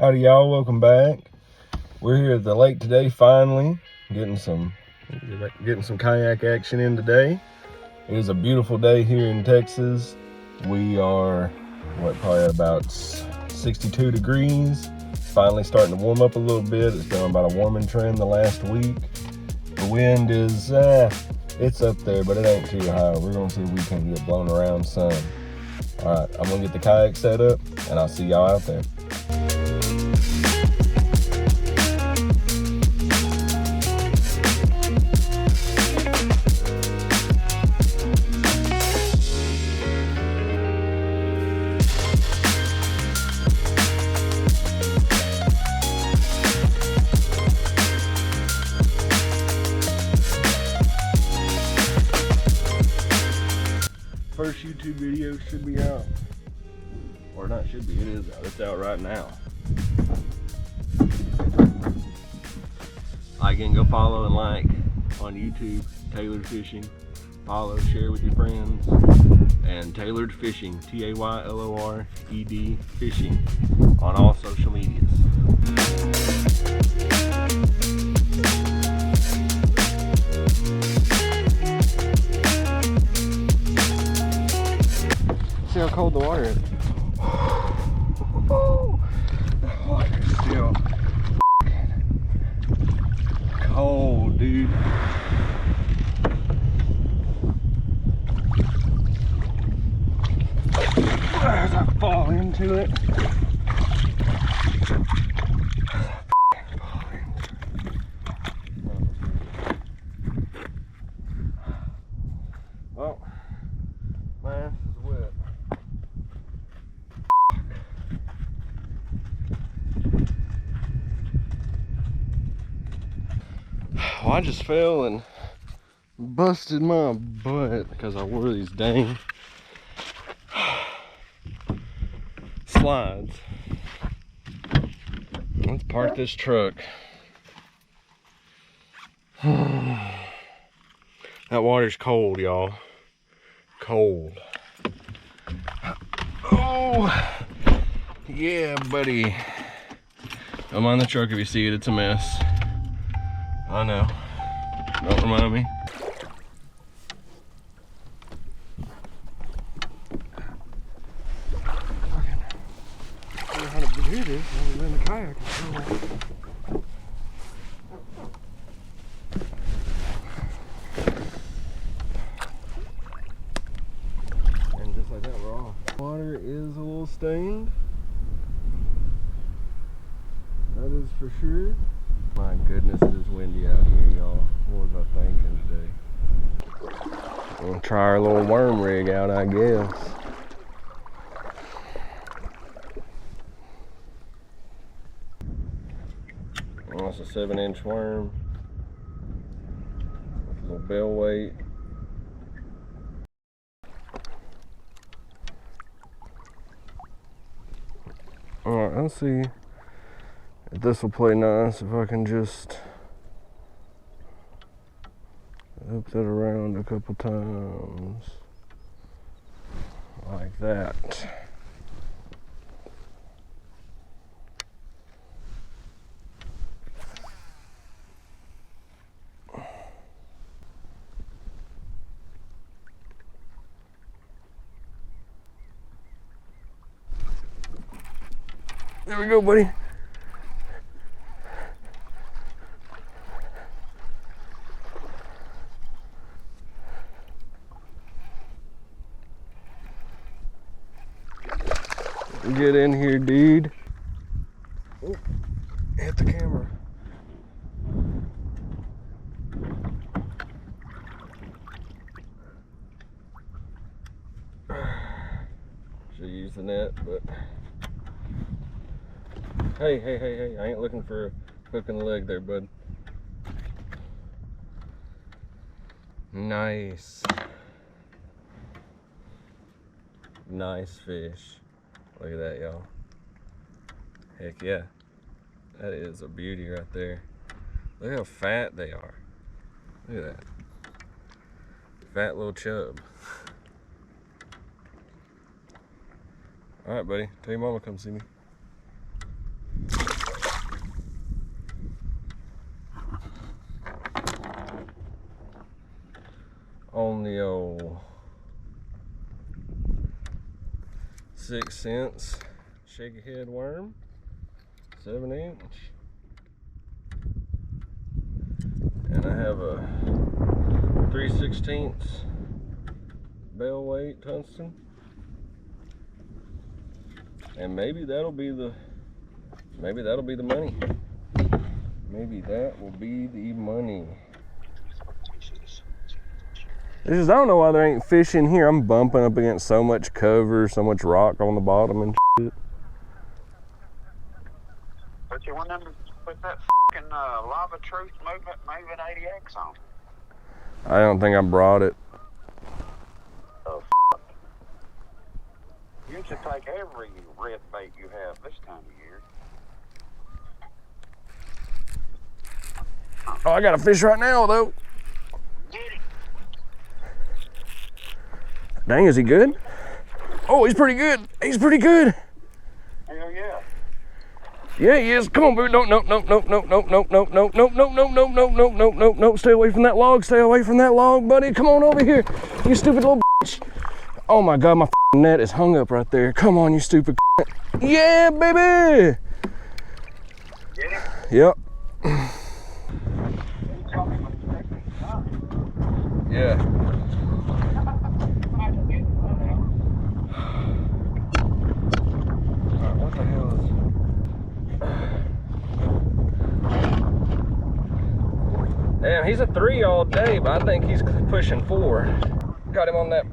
Howdy y'all, welcome back. We're here at the lake today, finally getting some kayak action in today. It is a beautiful day here in Texas. We are probably at about 62 degrees. It's finally starting to warm up a little bit. It's been about a warming trend the last week. The wind is it's up there, but it ain't too high. We're gonna see if we can get blown around some. All right, I'm gonna get the kayak set up and I'll see y'all out there. First YouTube video should be out, or not should be, it is out. It's out right now. Again, go follow and like on YouTube, Tailored Fishing. Follow, share with your friends, and Tailored Fishing, Taylord Fishing on all social medias. See how cold the water is. The water's still cold, dude. As I fall into it. Well, my ass is wet. Well, I just fell and busted my butt because I wore these dang slides. Let's park this truck. That water's cold, y'all. Cold. Oh, yeah, buddy. Don't mind the truck if you see it, it's a mess. I know. Don't remind me. I don't know how to do this other than the kayak. And just like that, we're off. Water is a little stained. That is for sure. My goodness, it is windy out here, y'all. What was I thinking today? We'll try our little worm rig out, I guess. Oh, it's a 7-inch worm with a little bell weight. Alright, let's see if this will play nice if I can just up that around a couple times like that. There we go, buddy. Get in here, dude. Oh, hit the camera. Should use the net, but hey, I ain't looking for a hook in the leg there, bud. Nice. Nice fish. Look at that, y'all. Heck yeah. That is a beauty right there. Look how fat they are. Look at that. Fat little chub. Alright, buddy. Tell your mama come see me. on the old 6 cents shaky head worm, 7-inch. And I have a 3/16 bell weight tungsten. And maybe that'll be the money. Maybe that will be the money. I don't know why there ain't fish in here. I'm bumping up against so much cover, so much rock on the bottom and shit. But you want them to put that fucking Lava Truth moving 80X on? I don't think I brought it. Oh, you should take every red bait you have this time of year. Oh, I got a fish right now, though. Get it. Dang, is he good? Oh, he's pretty good. He's pretty good. Hell yeah. Yeah, he is. Come on, baby. No. Stay away from that log. Stay away from that log, buddy. Come on over here, you stupid little bitch. Oh my God, my net is hung up right there. Come on, you stupid. Yeah, baby. Get it? Yep. Yeah. What the hell is... Damn, he's a 3 all day, but I think he's pushing 4. Got him on that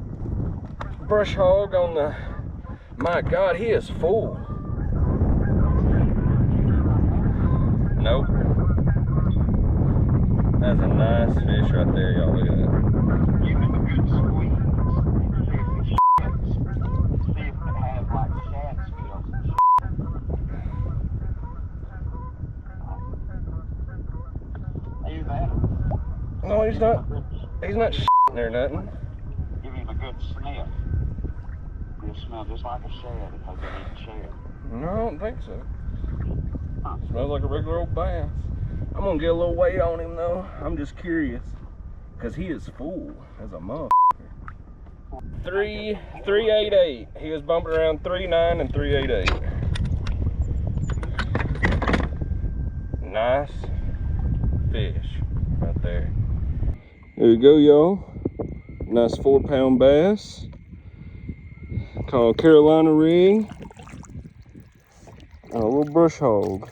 brush hog on the... My God, he is full. Nope. That's a nice fish right there, y'all. Look at that. Give him a good squeeze. See if it has like shad scales and shit. He's that. No, he's not. He's not shitting or nothing. Give him a good sniff. He'll smell just like a shad if I get eating shad. No, I don't think so. Smells like a regular old bass. I'm gonna get a little weight on him though. I'm just curious, cause he is full as a motherfucker. 388. He was bumping around 3.9 and 388. Nice fish right there. There you go, y'all. Nice 4-pound bass. Called Carolina rig. And a little brush hog.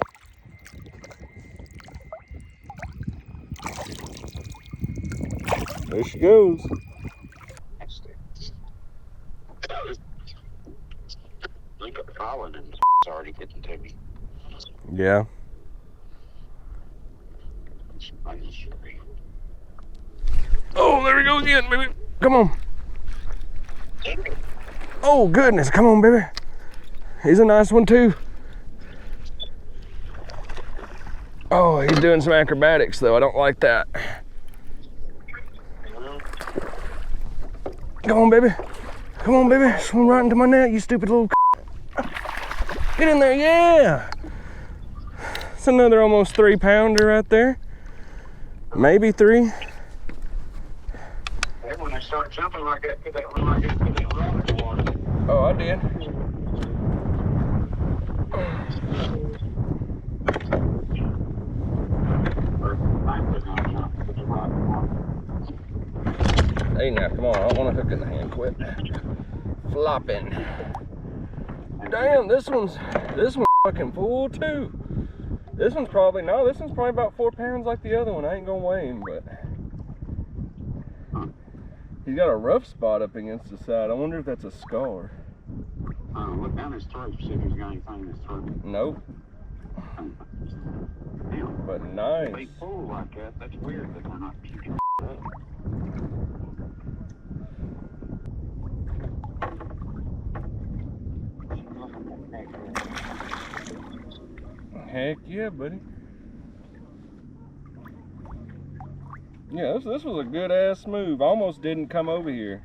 There she goes. Look at the pollen and it's already getting to me. Yeah. Oh, there we go again, baby. Come on. Oh, goodness. Come on, baby. He's a nice one, too. Oh, he's doing some acrobatics, though. I don't like that. Come on, baby. Come on, baby. Swim right into my net, you stupid little... Get in there, yeah. It's another almost 3-pounder right there. Maybe 3. When they start jumping like that, put that rod in the water. Oh, I did. Hey now, come on, I don't want to hook in the hand. Quit flopping. Damn, this one's fucking full too. This one's probably about 4 pounds like the other one. I ain't gonna weigh him, but he's got a rough spot up against the side. I wonder if that's a scar. Look down his throat, see if he's got anything in his throat. Nope. Damn. But nice. They full like that, that's weird that they're not puking up. Heck yeah, buddy. Yeah, this was a good ass move. I almost didn't come over here.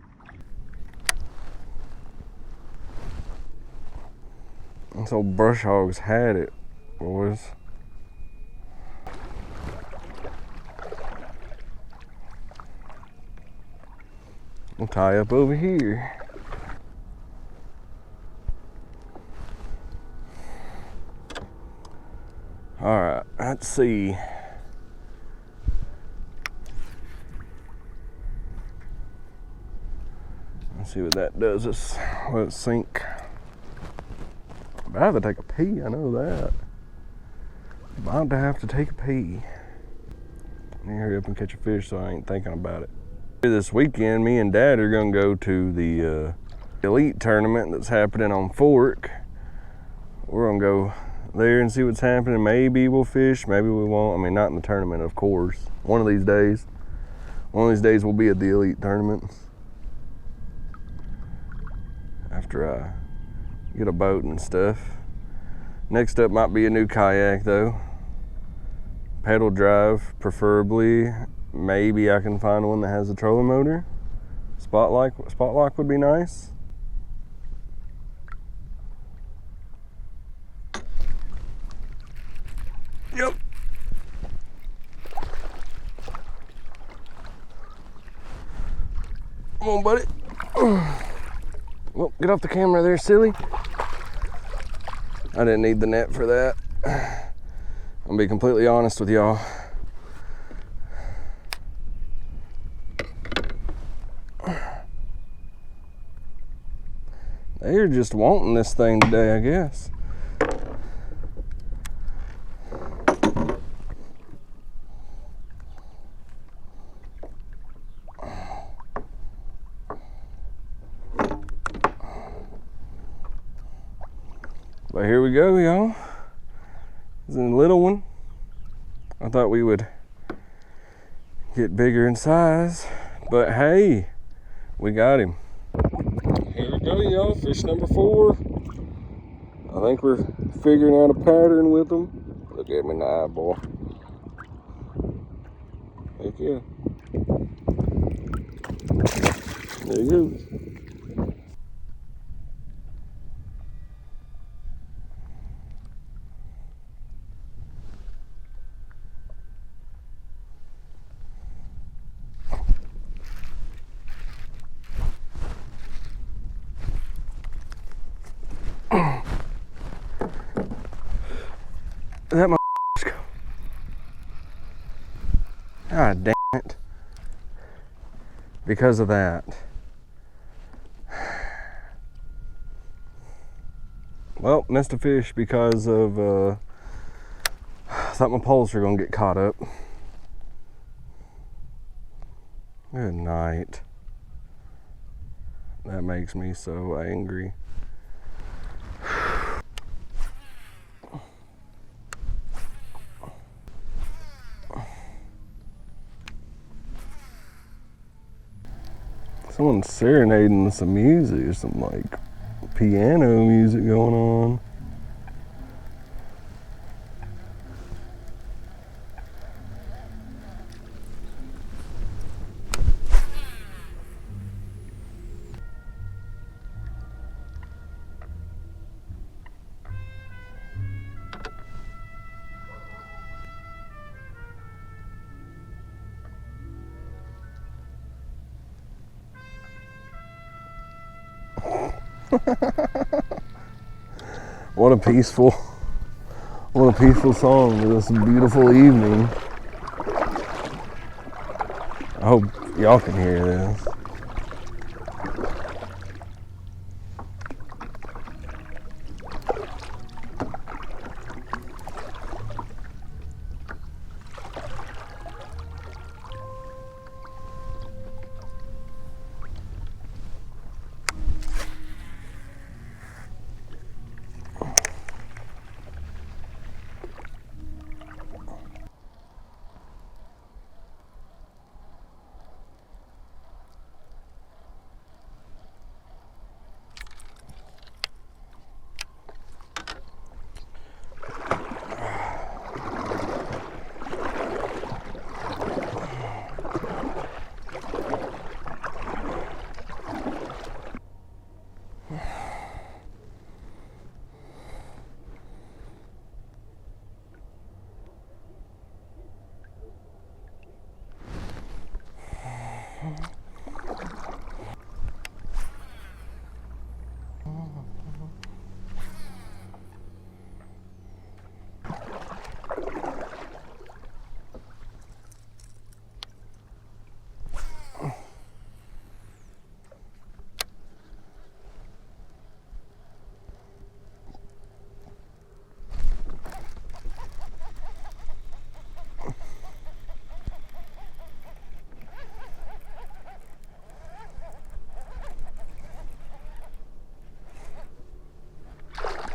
This old brush hogs had it, boys. We'll tie up over here. All right, let's see. Let's see what that does. Let it sink. I'm about to take a pee, I know that. About to have to take a pee. Let me hurry up and catch a fish so I ain't thinking about it. This weekend, me and Dad are gonna go to the elite tournament that's happening on Fork. We're gonna go there and see what's happening. Maybe we'll fish, maybe we won't. I mean, not in the tournament, of course. One of these days we'll be at the elite tournament. After I get a boat and stuff. Next up might be a new kayak though. Pedal drive, preferably. Maybe I can find one that has a trolling motor. Spot lock would be nice. Yep. Come on, buddy. Well, get off the camera there, silly. I didn't need the net for that. I'm gonna be completely honest with y'all. They're just wanting this thing today, I guess. But here we go, y'all. This is a little one. I thought we would get bigger in size, but hey, we got him. Here we go, y'all. Fish number 4. I think we're figuring out a pattern with them. Look at me in the eyeball. Heck yeah. There he goes. That my go. God damn it. Because of that. Well, missed a fish because of I thought my poles were gonna get caught up. Good night. That makes me so angry. Someone's serenading some music or some like piano music going on. What a peaceful song for this beautiful evening. I hope y'all can hear this.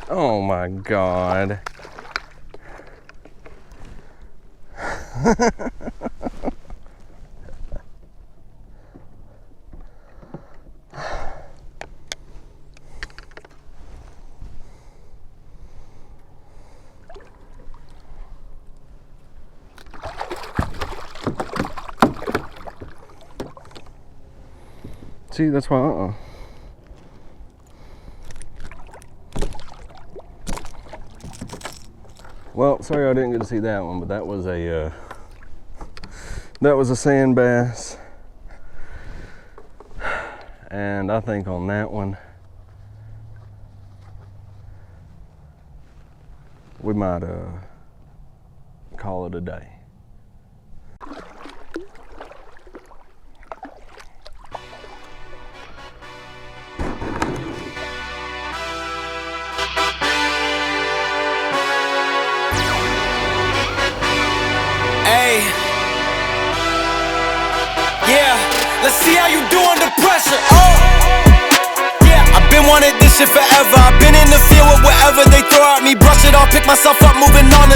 Oh my God. See, that's why, Well, sorry I didn't get to see that one, but that was a sand bass. And I think on that one, we might call it a day. Hey, yeah, let's see how you do under pressure. Oh, yeah, I've been wanting this shit forever. I've been in the field with whatever they throw at me, brush it off, pick myself up, moving on to the